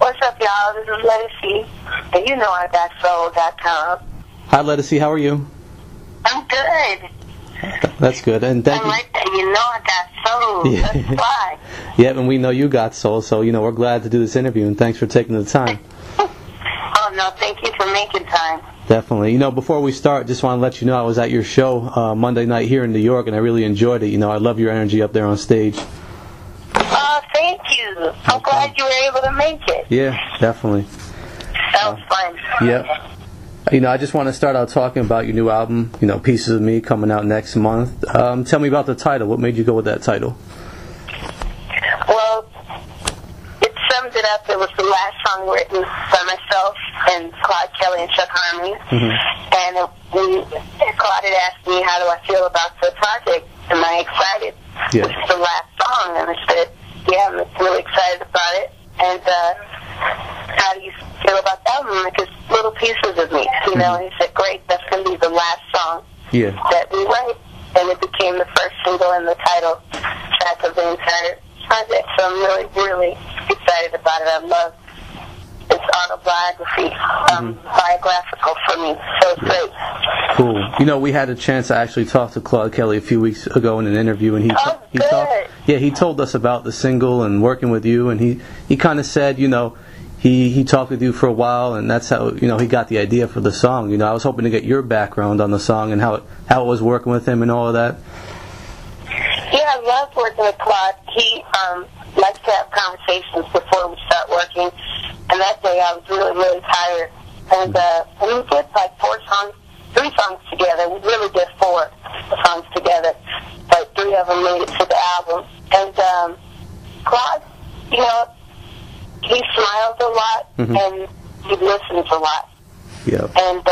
What's up, y'all? This is Ledisi, and you know I got soul.com. Hi, Ledisi. How are you? I'm good. That's good. And thank I like that. You know I got soul. Yeah. That's why. Yeah, and we know you got soul, so, we're glad to do this interview, and thanks for taking the time. Oh, no, thank you for making time. Definitely. Before we start, just want to let you know I was at your show Monday night here in New York, and I really enjoyed it. I love your energy up there on stage. Oh, thank you. I'm glad you were able to make it. Yeah, definitely. That was fun. Yep. I just want to start out talking about your new album, Pieces of Me, coming out next month. Tell me about the title. What made you go with that title? Well, it sums it up. It was the last song written by myself and Claude Kelly and Chuck Harmony. And Claude had asked me, how do I feel about the project? Am I excited? Yeah. This is the last song. And I said, yeah, I'm really excited about it. And how do you feel about the album? Like, it's little pieces of me, And he said, great, that's going to be the last song that we write. And it became the first single and the title track of the entire project. So I'm really, really excited about it. I love it's autobiography, biographical for me. So it's great. Cool. We had a chance to actually talk to Claude Kelly a few weeks ago in an interview, and he told us about the single and working with you, and he kind of said, he talked with you for a while, and that's how he got the idea for the song. I was hoping to get your background on the song and how it was working with him and all of that. Yeah, I love working with Claude. He likes to have conversations before we start working, and that day I was really, really tired. And we did like 3 songs together. We really did 4 songs together, but 3 of them made it to the album. And Claude, he smiles a lot, and he listens a lot. Yeah. And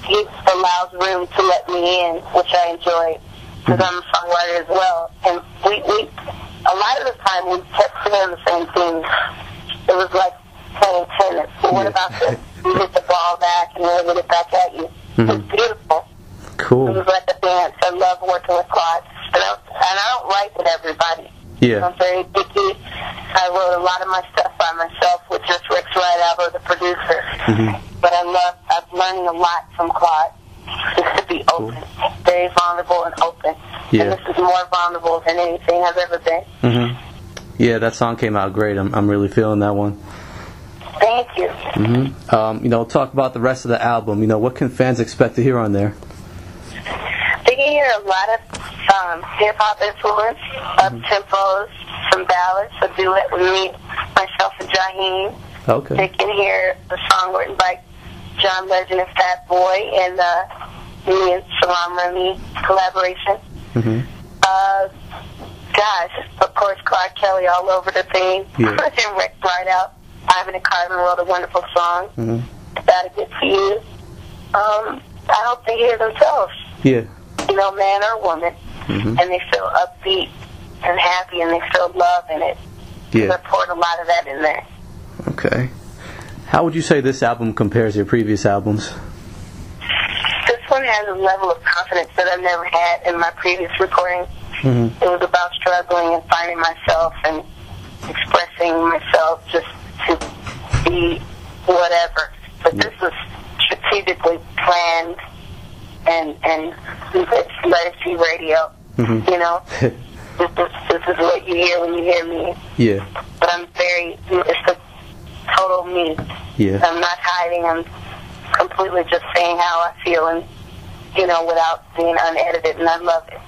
he allows room to let me in, which I enjoy, because I'm a songwriter as well. And we a lot of the time, we kept singing the same things. It was like playing tennis. But what about this? You hit the ball back, and then hit it back at you. It was beautiful. Cool. It was like a dance. I love working with Claude. And I don't write with everybody. Yeah. I'm very picky. I wrote a lot of my stuff by myself with just Rick's write-out or the producer. But I'm learning a lot from Claude. Just to be open. Very vulnerable and open. Yeah. And this is more vulnerable than anything I've ever been. Yeah, that song came out great. I'm really feeling that one. Thank you. Talk about the rest of the album. What can fans expect to hear on there? They can hear a lot of hip-hop influence, up-tempos, some ballads, a duet with me, myself and Jaheim. Okay. They can hear the song written by John Legend and Fat Boy, and me and Salam Remy collaboration. Of course, Claude Kelly all over the thing. And Rick brought out Ivan and Carmen wrote a wonderful song. About a Good For You. I hope they hear themselves. Yeah. Man or woman. And they feel upbeat and happy, and they feel love in it. Yeah. I poured a lot of that in there. Okay. How would you say this album compares to your previous albums? This one has a level of confidence that I've never had in my previous recordings. It was about struggling and finding myself and expressing myself just to be whatever. But this was strategically planned, and it's Ledisi radio. This is what you hear when you hear me. Yeah. But it's the total me. Yeah. I'm not hiding. I'm completely just saying how I feel, and without being unedited, and I love it.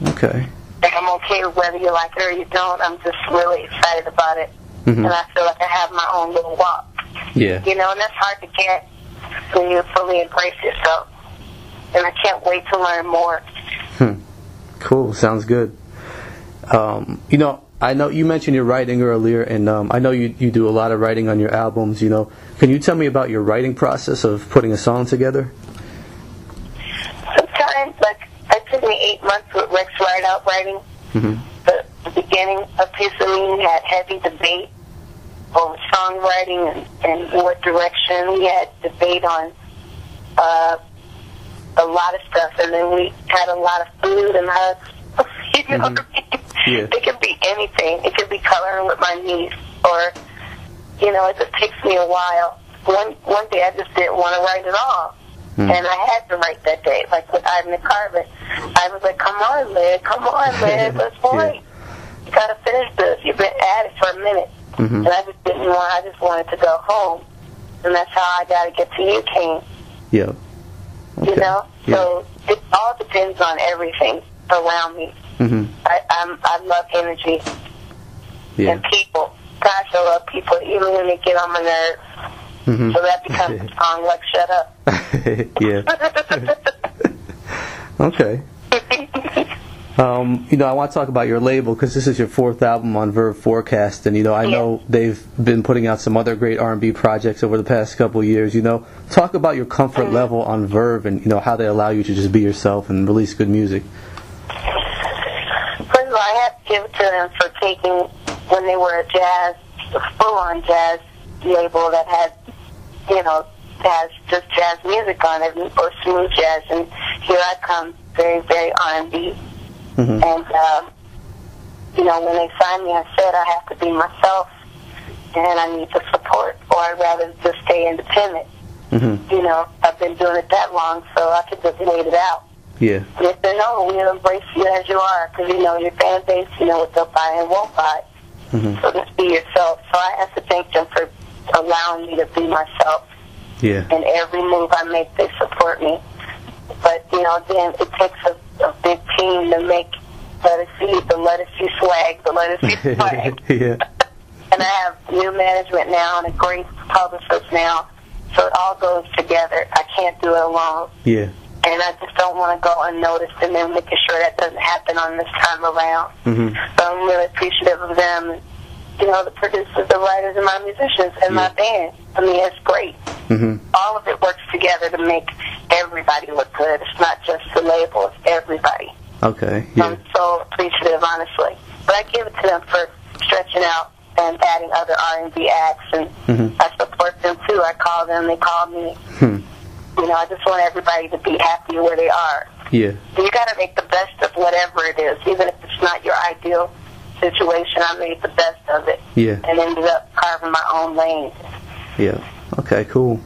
Okay. And I'm okay with whether you like it or you don't. I'm just really excited about it, and I feel like I have my own little walk. Yeah. And that's hard to get when you fully embrace yourself. And I can't wait to learn more. Cool. Sounds good. I know you mentioned your writing earlier, and I know you do a lot of writing on your albums. Can you tell me about your writing process of putting a song together? Sometimes, it took me 8 months with Rick's writing. The beginning of Piece of Me had heavy debate over songwriting and what direction. We had debate on a lot of stuff, and then we had a lot of food and hugs. What I mean? Yeah. It could be anything. It could be coloring with my niece, or you know, it just takes me a while. One day I just didn't want to write at all. And I had to write that day, like with Ivan Carver. I was like, come on, Led, let's write. You got to finish this. You've been at it for a minute. And I just didn't want, I just wanted to go home. And that's how I got to get to you, King. Yeah. Okay. You know? Yeah. So it all depends on everything around me. I love energy and people. Gosh, I love people, even when they get on my nerves. So that becomes a song like Shut Up. Yeah. Okay. You know, I want to talk about your label because this is your 4th album on Verve Forecast, and you know, I know they've been putting out some other great R&B projects over the past couple of years. You know, talk about your comfort level on Verve, and you know how they allow you to just be yourself and release good music. First of all, I have to give it to them for taking, when they were a full-on jazz label that had, you know, has just jazz music on it, or smooth jazz, and here I come, very, very R&B. And, you know, when they signed me, I said I have to be myself, and I need the support, or I'd rather just stay independent. You know, I've been doing it that long, so I could just wait it out. Yeah. And they said, no, we'll embrace you as you are, because you know your fan base, you know what they'll buy and won't buy. So just be yourself. So I have to thank them for allowing me to be myself. Yeah. And every move I make, they support me. But, you know, then it takes a big team to make the Ledisi swag. Yeah. And I have new management now and a great publicist now. So it all goes together. I can't do it alone. Yeah. And I just don't want to go unnoticed, and then making sure that doesn't happen on this time around. So I'm really appreciative of them. And, you know, the producers, the writers, and my musicians, and my band. I mean, it's great. All of it works together to make everybody look good. It's not just the label, it's everybody. Okay. Yeah. I'm so appreciative, honestly. But I give it to them for stretching out and adding other R&B acts, and I support them too. I call them, they call me. You know, I just want everybody to be happy where they are. Yeah. You got to make the best of whatever it is, even if it's not your ideal situation. I made the best of it. Yeah. And ended up carving my own lane. Yeah. Okay, cool.